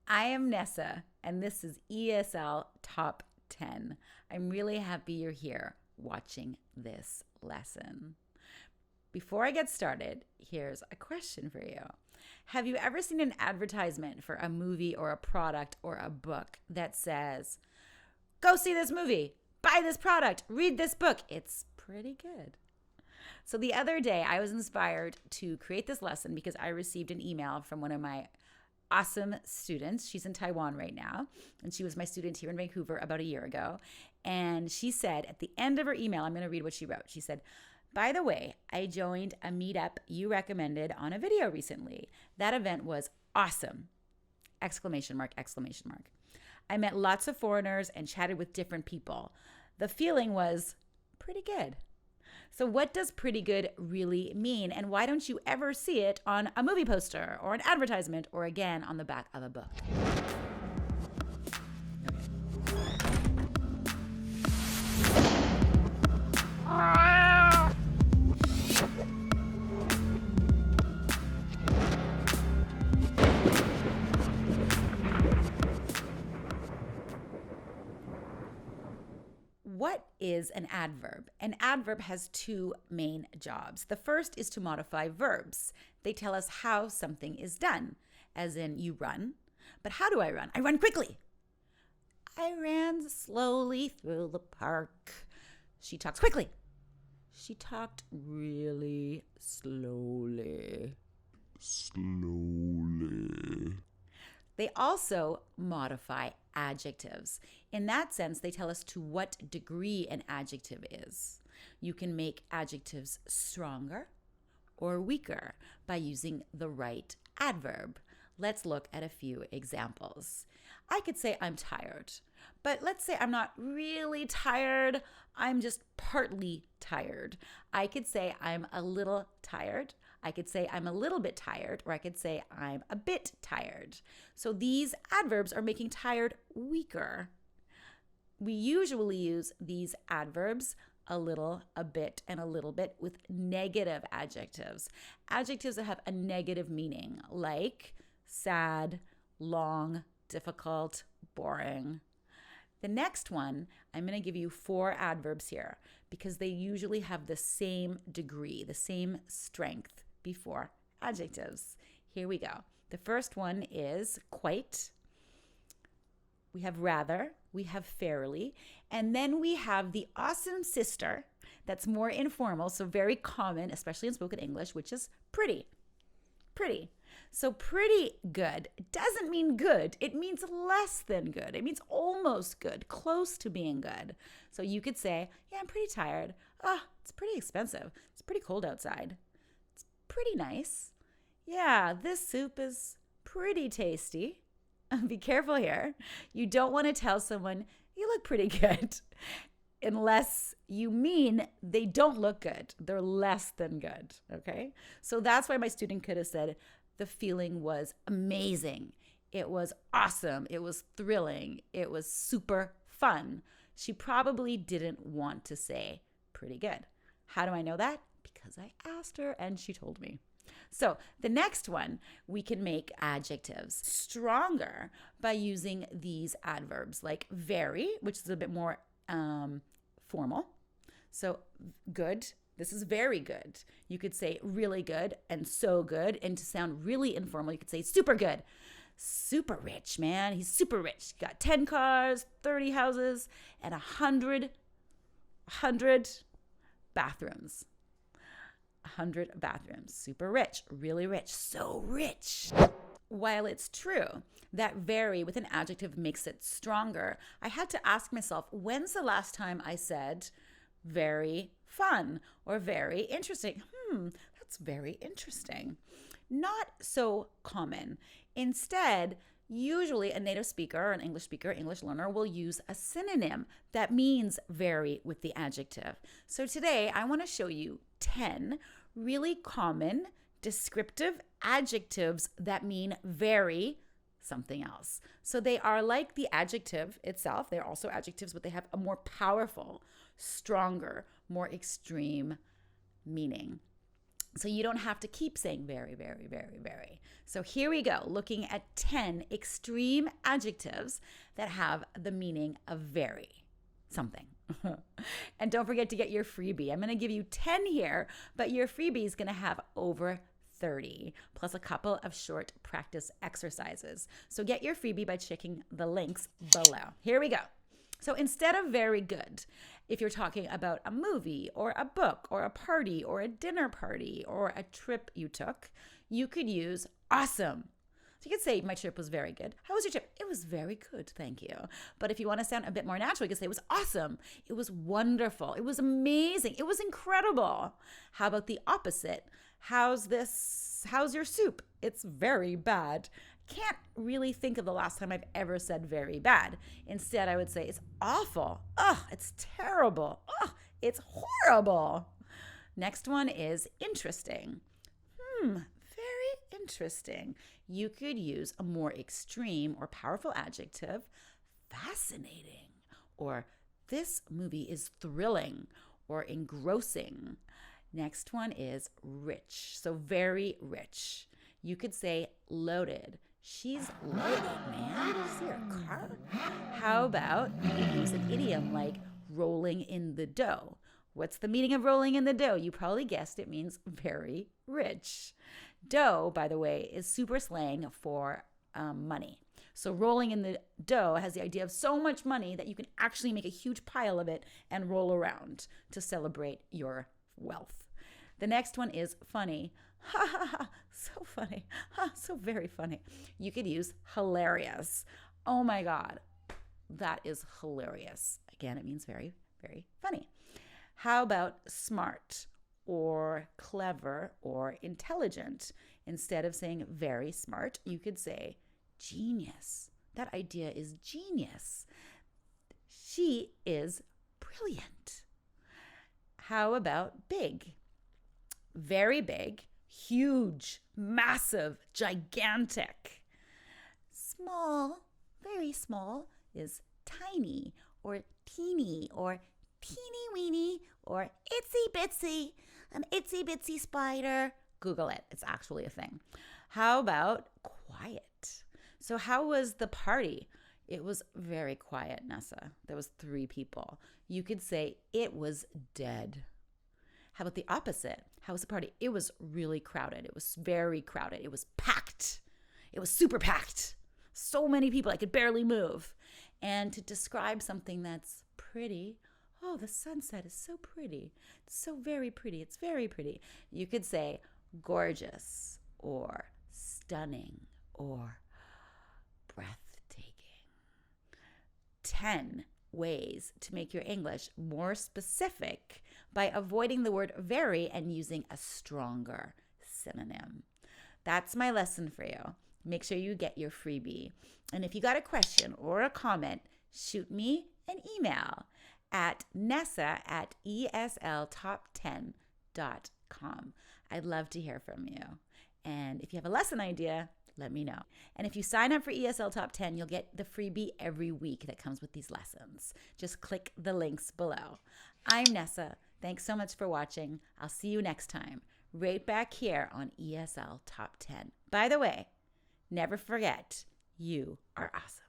I am Nessa, and this is ESL Top 10. I'm really happy you're here watching this lesson. Before I get started, here's a question for you. Have you ever seen an advertisement for a movie or a product or a book that says, go see this movie, buy this product, read this book? It's pretty good. So the other day, I was inspired to create this lesson because I received an email from one of my awesome students. She's in Taiwan right now, and she was my student here in Vancouver about a year ago. And she said at the end of her email, I'm going to read what she wrote. She said, by the way, I joined a meetup you recommended on a video recently. That event was awesome! Exclamation mark, exclamation mark. I met lots of foreigners and chatted with different people. The feeling was pretty good. So what does pretty good really mean? And why don't you ever see it on a movie poster or an advertisement or again on the back of a book? What is an adverb? An adverb has two main jobs. The first is to modify verbs. They tell us how something is done, as in you run. But how do I run? I run quickly. I ran slowly through the park. She talks quickly. She talked really slowly. They also modify adjectives. In that sense, they tell us to what degree an adjective is. You can make adjectives stronger or weaker by using the right adverb. Let's look at a few examples. I could say I'm tired, but let's say I'm not really tired. I'm just partly tired. I could say I'm a little tired. I could say I'm a little bit tired, or I could say I'm a bit tired. So these adverbs are making tired weaker. We usually use these adverbs a little, a bit, and a little bit with negative adjectives. Adjectives that have a negative meaning, like sad, long, difficult, boring. The next one, I'm going to give you 4 adverbs here because they usually have the same degree, the same strength before adjectives. Here we go. The first one is quite. We have rather, we have fairly, and then we have the awesome sister that's more informal, so very common, especially in spoken English, which is pretty. Pretty. So pretty good doesn't mean good. It means less than good. It means almost good, close to being good. So you could say, yeah, I'm pretty tired. It's pretty expensive. It's pretty cold outside. It's pretty nice. Yeah, this soup is pretty tasty. Be careful here. You don't want to tell someone, you look pretty good, unless you mean they don't look good. They're less than good, okay? So that's why my student could have said, the feeling was amazing. It was awesome. It was thrilling. It was super fun. She probably didn't want to say pretty good. How do I know that? Because I asked her and she told me. So the next one, we can make adjectives stronger by using these adverbs like very, which is a bit more formal. So good. This is very good. You could say really good and so good. And to sound really informal, you could say super good. Super rich, man. He's super rich. Got 10 cars, 30 houses, and 100 bathrooms. 100 bathrooms. Super rich, really rich, so rich. While it's true that very with an adjective makes it stronger, I had to ask myself, when's the last time I said very fun or very interesting? That's very interesting. Not so common. Instead, usually a native speaker or an English speaker, English learner will use a synonym that means very with the adjective. So today I want to show you 10 really common descriptive adjectives that mean very something else. So they are like the adjective itself. They're also adjectives, but they have a more powerful, stronger, more extreme meaning. So you don't have to keep saying very, very, very, very. So here we go, looking at 10 extreme adjectives that have the meaning of very something. And don't forget to get your freebie. I'm going to give you 10 here, but your freebie is going to have over 30, plus a couple of short practice exercises. So get your freebie by checking the links below. Here we go. So instead of very good, if you're talking about a movie or a book or a party or a dinner party or a trip you took, you could use awesome. So you could say, my trip was very good. How was your trip? It was very good, thank you. But if you want to sound a bit more natural, you could say, it was awesome. It was wonderful. It was amazing. It was incredible. How about the opposite? How's your soup? It's very bad. Can't really think of the last time I've ever said very bad. Instead, I would say it's awful. Ugh, it's terrible. Ugh, it's horrible. Next one is interesting. Very interesting. You could use a more extreme or powerful adjective, fascinating, or this movie is thrilling or engrossing. Next one is rich. So very rich. You could say loaded. She's loaded, man. See her car? How about you could use an idiom like rolling in the dough? What's the meaning of rolling in the dough? You probably guessed it means very rich. Dough, by the way, is super slang for money. So rolling in the dough has the idea of so much money that you can actually make a huge pile of it and roll around to celebrate your wealth. The next one is funny. Ha ha ha, so funny. Ha, so very funny. You could use hilarious. Oh my God, that is hilarious. Again, it means very, very funny. How about smart or clever or intelligent? Instead of saying very smart, you could say genius. That idea is genius. She is brilliant. How about big? Very big, huge, massive, gigantic. Small, very small is tiny or teeny or teeny weeny or itsy bitsy, an itsy bitsy spider. Google it. It's actually a thing. How about quiet? So how was the party? It was very quiet, Nessa. There was 3 people. You could say it was dead. How about the opposite? How was the party? It was really crowded. It was very crowded. It was packed. It was super packed. So many people, I could barely move. And to describe something that's pretty, oh, the sunset is so pretty. It's so very pretty. It's very pretty. You could say gorgeous or stunning or breathtaking. 10 ways to make your English more specific by avoiding the word very and using a stronger synonym. That's my lesson for you. Make sure you get your freebie. And if you got a question or a comment, shoot me an email at nessa@esltop10.com. I'd love to hear from you. And if you have a lesson idea, let me know. And if you sign up for ESL Top 10, you'll get the freebie every week that comes with these lessons. Just click the links below. I'm Nessa. Thanks so much for watching. I'll see you next time, right back here on ESL Top 10. By the way, never forget, you are awesome.